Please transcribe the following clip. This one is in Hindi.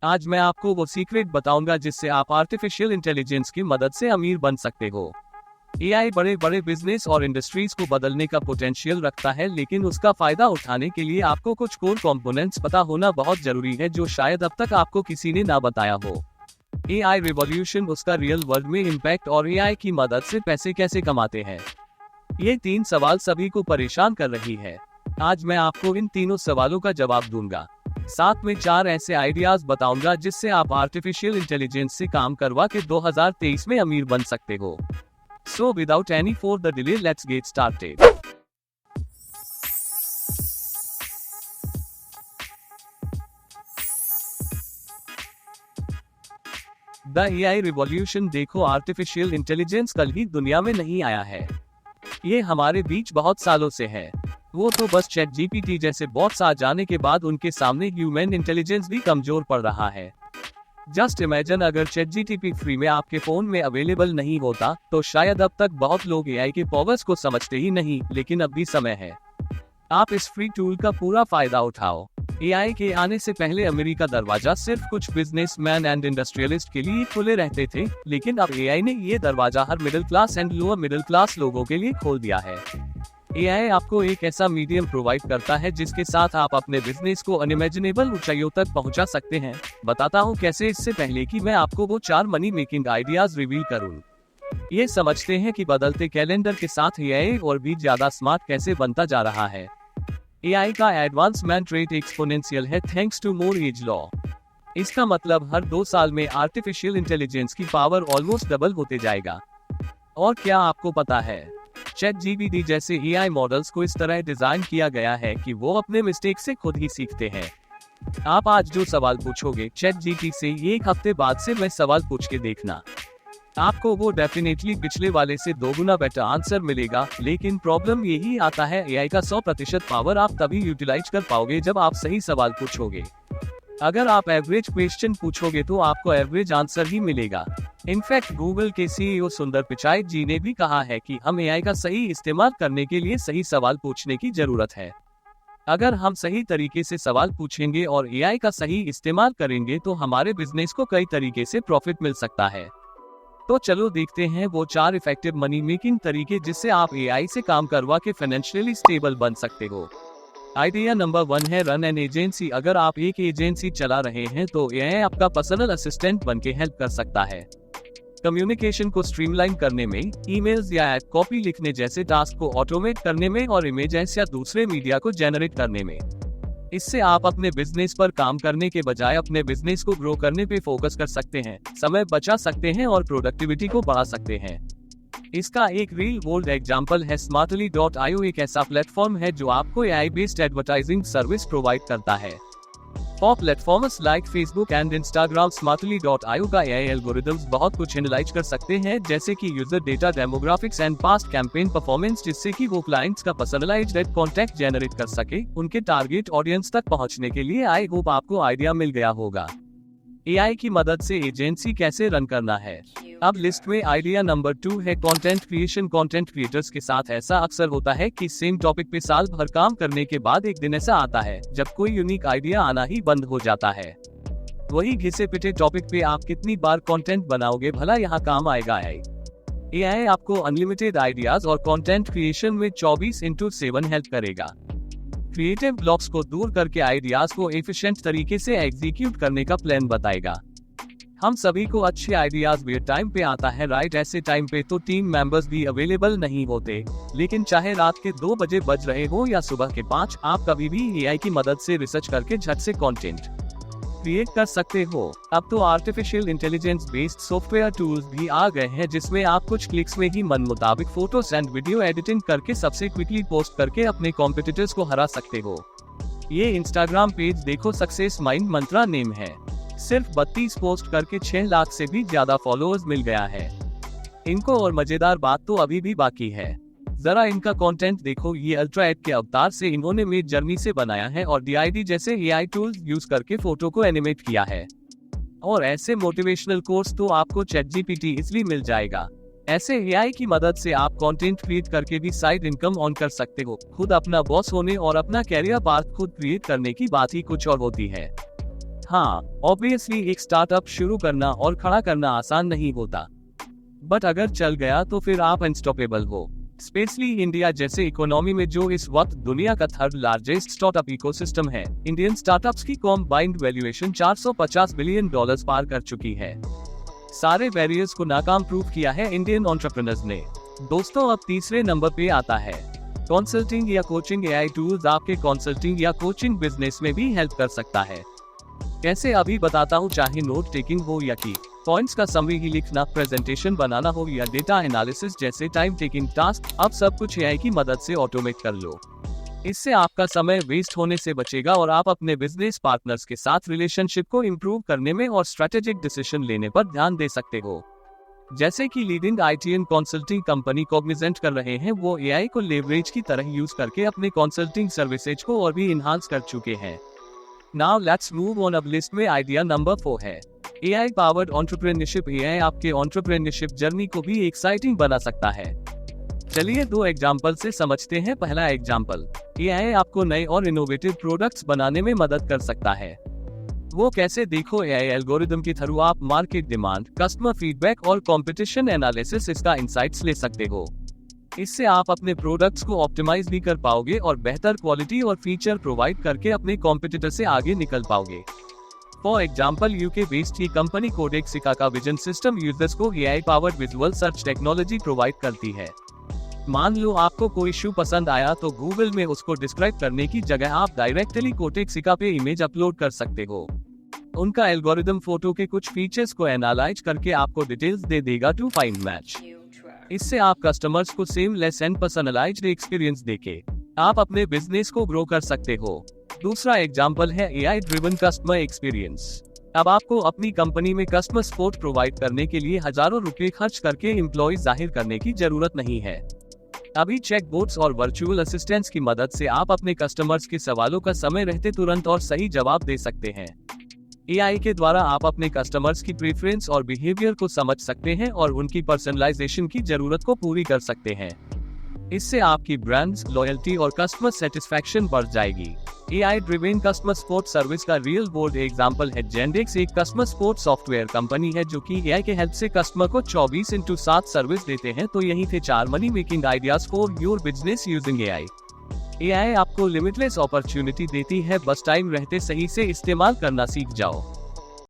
आज मैं आपको वो सीक्रेट बताऊंगा जिससे आप आर्टिफिशियल इंटेलिजेंस की मदद से अमीर बन सकते हो। एआई बड़े बड़े बिजनेस और इंडस्ट्रीज को बदलने का पोटेंशियल रखता है, लेकिन उसका फायदा उठाने के लिए आपको कुछ कोर कंपोनेंट्स पता होना बहुत जरूरी है जो शायद अब तक आपको किसी ने ना बताया हो। एआई रिवॉल्यूशन, उसका रियल वर्ल्ड में इम्पैक्ट और एआई की मदद से पैसे कैसे कमाते हैं, ये 3 सवाल सभी को परेशान कर रही है। आज मैं आपको इन तीनों सवालों का जवाब दूंगा। साथ में 4 ऐसे आइडियाज बताऊंगा जिससे आप आर्टिफिशियल इंटेलिजेंस से काम करवा के 2023 में अमीर बन सकते हो। So without any further delay, let's get started. The AI revolution. देखो, आर्टिफिशियल इंटेलिजेंस कल ही दुनिया में नहीं आया है, ये हमारे बीच बहुत सालों से है। वो तो बस चैट जीपीटी जैसे बॉट्स आ जाने के बाद उनके सामने ह्यूमन इंटेलिजेंस भी कमजोर पड़ रहा है। जस्ट इमेजिन, अगर चैट जीपीटी फ्री में आपके फोन में अवेलेबल नहीं होता तो शायद अब तक बहुत लोग एआई के पावर्स को समझते ही नहीं, लेकिन अब भी समय है। आप इस फ्री टूल का पूरा फायदा उठाओ। एआई के आने से पहले अमेरिका दरवाजा सिर्फ कुछ बिजनेसमैन एंड इंडस्ट्रियलिस्ट के लिए खुले रहते थे, लेकिन अब एआई ने ये दरवाजा हर middle class and lower middle class लोगों के लिए खोल दिया है। एआई आपको एक ऐसा मीडियम प्रोवाइड करता है जिसके साथ आप अपने बिजनेस को अनइमेजिनेबल ऊंचाइयों तक पहुंचा सकते हैं। बताता हूं कैसे, इससे पहले कि मैं आपको वो 4 मनी मेकिंग आइडियाज रिवील करूं। ये समझते हैं कि बदलते कैलेंडर के साथ एआई और भी ज्यादा स्मार्ट कैसे बनता जा रहा है। एआई का एडवांसमेंट रेट एक्सपोनेंशियल है thanks to Moore's law. इसका मतलब हर 2 साल में आर्टिफिशियल इंटेलिजेंस की पावर ऑलमोस्ट डबल होते जाएगा। और क्या आपको पता है, चैट जीपीटी जैसे एआई मॉडल्स को इस तरह डिजाइन किया गया है कि वो अपने मिस्टेक से खुद ही सीखते हैं। आप आज जो सवाल पूछोगे चैट जीपीटी से, 1 हफ्ते बाद से मैं सवाल पूछ के देखना, आपको वो डेफिनेटली पिछले वाले से 2 गुना बेटर आंसर मिलेगा। लेकिन प्रॉब्लम यही आता है, एआई का 100% पावर आप तभी यूटिलाइज कर पाओगे जब आप सही सवाल पूछोगे। अगर आप एवरेज क्वेश्चन पूछोगे तो आपको एवरेज आंसर ही मिलेगा। इनफैक्ट गूगल के सीईओ सुंदर पिचाई जी ने भी कहा है कि हम एआई का सही इस्तेमाल करने के लिए सही सवाल पूछने की जरूरत है। अगर हम सही तरीके से सवाल पूछेंगे और एआई का सही इस्तेमाल करेंगे तो हमारे बिजनेस को कई तरीके से प्रॉफिट मिल सकता है। तो चलो देखते हैं वो 4 इफेक्टिव मनी मेकिंग तरीके जिससे आप एआई से काम करवा के फाइनेंशियली स्टेबल बन सकते हो। आइडिया नंबर 1 है रन एन एजेंसी। अगर आप एक एजेंसी चला रहे हैं तो एआई आपका पर्सनल असिस्टेंट बनके हेल्प कर सकता है। कम्युनिकेशन को स्ट्रीमलाइन करने में, ईमेल्स या एड कॉपी लिखने जैसे टास्क को ऑटोमेट करने में और इमेजेस या दूसरे मीडिया को जनरेट करने में। इससे आप अपने बिजनेस पर काम करने के बजाय अपने बिजनेस को ग्रो करने पे फोकस कर सकते हैं, समय बचा सकते हैं और प्रोडक्टिविटी को बढ़ा सकते हैं। इसका एक रियल वर्ल्ड एग्जांपल है Smartly.io। एक ऐसा प्लेटफॉर्म है जो आपको AI based advertising service provide करता है। For platforms like Facebook and Instagram, Smartly.io का एआई एल्गोरिथम्स बहुत कुछ एनालाइज कर सकते हैं, जैसे कि user data, demographics and past campaign performance, जिससे कि वो क्लाइंट्स का पर्सनलाइज्ड एड कॉन्टेक्ट जनरेट कर सके उनके टारगेट ऑडियंस तक पहुंचने के लिए। आई होप आपको आइडिया मिल गया होगा एआई की मदद से एजेंसी कैसे रन करना है। अब लिस्ट में आइडिया नंबर 2 है कंटेंट क्रिएशन। कंटेंट क्रिएटर्स के साथ ऐसा अक्सर होता है कि सेम टॉपिक पे साल भर काम करने के बाद एक दिन ऐसा आता है जब कोई यूनिक आइडिया आना ही बंद हो जाता है। वही घिसे पिटे टॉपिक पे आप कितनी बार कंटेंट बनाओगे, भला यहाँ काम आएगा एआई आपको अनलिमिटेड आइडियाज और कंटेंट क्रिएशन में 24/7 हेल्प करेगा। क्रिएटिव ब्लॉक्स को दूर करके आइडियाज को एफिशिएंट तरीके से एग्जीक्यूट करने का प्लान बताएगा। हम सभी को अच्छे आइडियाज वेट टाइम पे आता है, राइट? ऐसे टाइम पे तो टीम मेंबर्स भी अवेलेबल नहीं होते, लेकिन चाहे रात के 2 बजे बज रहे हो या सुबह के 5, आप कभी भी एआई की मदद से रिसर्च करके झट से कंटेंट क्रिएट कर सकते हो। अब तो artificial intelligence based software tools भी आ गए हैं जिसमें आप कुछ क्लिक्स में ही मन मुताबिक फोटोज एंड वीडियो एडिटिंग करके सबसे क्विकली पोस्ट करके अपने कॉम्पिटिटर्स को हरा सकते हो। ये इंस्टाग्राम पेज देखो, सक्सेस माइंड मंत्रा नेम है। सिर्फ 32 पोस्ट करके 6 लाख से भी ज्यादा फॉलोअर्स मिल गया है इनको। और मजेदार बात तो अभी भी बाकी है, जरा इनका कंटेंट देखो। ये अल्ट्रा एड के अवतार से इन्होंने मिड जर्नी से बनाया है और DID जैसे एआई टूल्स यूज करके फोटो को एनिमेट किया है। और ऐसे मोटिवेशनल कोर्स तो आपको चैट जीपीटी इजिली मिल जाएगा। ऐसे एआई की मदद से आप कंटेंट क्रिएट करके भी साइड इनकम ऑन कर सकते हो। खुद अपना बॉस होने और अपना कैरियर पाथ खुद क्रिएट करने की बात ही कुछ और होती है। हाँ, ऑब्वियसली एक स्टार्टअप शुरू करना और खड़ा करना आसान नहीं होता, बट अगर चल गया तो फिर आप अनस्टॉपेबल हो। स्पेशली इंडिया जैसे इकोनॉमी में जो इस वक्त दुनिया का थर्ड लार्जेस्ट स्टार्टअप इकोसिस्टम है, इंडियन स्टार्टअप्स की कॉम्बाइंड वैल्यूएशन $450 बिलियन पार कर चुकी है। सारे बैरियर्स को नाकाम प्रूव किया है इंडियन एंटरप्रेन्योर्स ने। दोस्तों, अब तीसरे नंबर पे आता है कंसल्टिंग या कोचिंग। एआई टूल्स आपके कंसल्टिंग या कोचिंग बिजनेस में भी हेल्प कर सकता है। कैसे, अभी बताता हूँ। चाहे नोट टेकिंग हो या की पॉइंट्स का समरी ही लिखना, प्रेजेंटेशन बनाना हो या डेटा एनालिसिस जैसे टाइम टेकिंग टास्क, अब सब कुछ एआई की मदद से ऑटोमेट कर लो। इससे आपका समय वेस्ट होने से बचेगा और आप अपने बिजनेस पार्टनर्स के साथ रिलेशनशिप को इम्प्रूव करने में और स्ट्रेटेजिक डिसीजन लेने पर ध्यान दे सकते हो। जैसे कि leading IT and consulting company Cognizant कर रहे हैं, वो एआई को लेवरेज की तरह यूज करके अपने कंसल्टिंग सर्विसेज को और भी इनहांस कर चुके हैं। Now let's move on. अब लिस्ट में आइडिया नंबर 4 है एआई पावर्ड एंटरप्रेन्योरशिप। एआई आपके एंटरप्रेन्योरशिप जर्नी को भी एक्साइटिंग बना सकता है। चलिए 2 एग्जांपल से समझते हैं। पहला एग्जांपल, एआई आपको नए और इनोवेटिव प्रोडक्ट्स बनाने में मदद कर सकता है। वो कैसे, देखो। एआई एल्गोरिदम के थ्रू आप मार्केट डिमांड, कस्टमर फीडबैक और कंपटीशन एनालिसिस इसका इंसाइट्स ले सकते हो। इससे आप अपने प्रोडक्ट्स को ऑप्टिमाइज भी कर पाओगे और बेहतर क्वालिटी और फीचर प्रोवाइड करके अपने कॉम्पिटिटर से आगे निकल पाओगे। फॉर एग्जाम्पल, यूके बेस्ड की कंपनी कोडेक्सिका का विजन सिस्टम यूजर्स को AI powered visual search technology provide करती है। मान लो आपको कोई इशू पसंद आया तो गूगल में उसको डिस्क्राइब करने की जगह आप डायरेक्टली कोडेक्सिका पे इमेज अपलोड कर सकते हो। उनका एल्गोरिदम फोटो के कुछ फीचर्स को एनालाइज करके आपको डिटेल्स दे देगा टू फाइंड मैच। इससे आप कस्टमर्स को सेमलेस एंड पर्सनलाइज्ड एक्सपीरियंस देके आप अपने बिजनेस को ग्रो कर सकते हो। दूसरा एग्जाम्पल है एआई ड्रिवन कस्टमर एक्सपीरियंस। अब आपको अपनी कंपनी में कस्टमर सपोर्ट प्रोवाइड करने के लिए हजारों रुपए खर्च करके एम्प्लॉय जाहिर करने की जरूरत नहीं है। अभी चैटबॉट्स और वर्चुअल असिस्टेंट्स की मदद से आप अपने कस्टमर्स के सवालों का समय रहते तुरंत और सही जवाब दे सकते हैं। एआई के द्वारा आप अपने कस्टमर्स की प्रेफरेंस और बिहेवियर को समझ सकते हैं और उनकी पर्सनलाइजेशन की जरूरत को पूरी कर सकते हैं। इससे आपकी ब्रांड्स, लॉयल्टी और कस्टमर सेटिस्फैक्शन बढ़ जाएगी। AI driven customer support service का रियल वर्ल्ड एग्जांपल है जेंडेक्स, एक कस्टमर सपोर्ट सॉफ्टवेयर कंपनी है जो कि एआई के हेल्प से कस्टमर को 24/7 सर्विस देते हैं। तो यही थे 4 money making ideas for your business using AI. AI आपको लिमिटलेस अपॉर्चुनिटी देती है, बस टाइम रहते सही से इस्तेमाल करना सीख जाओ।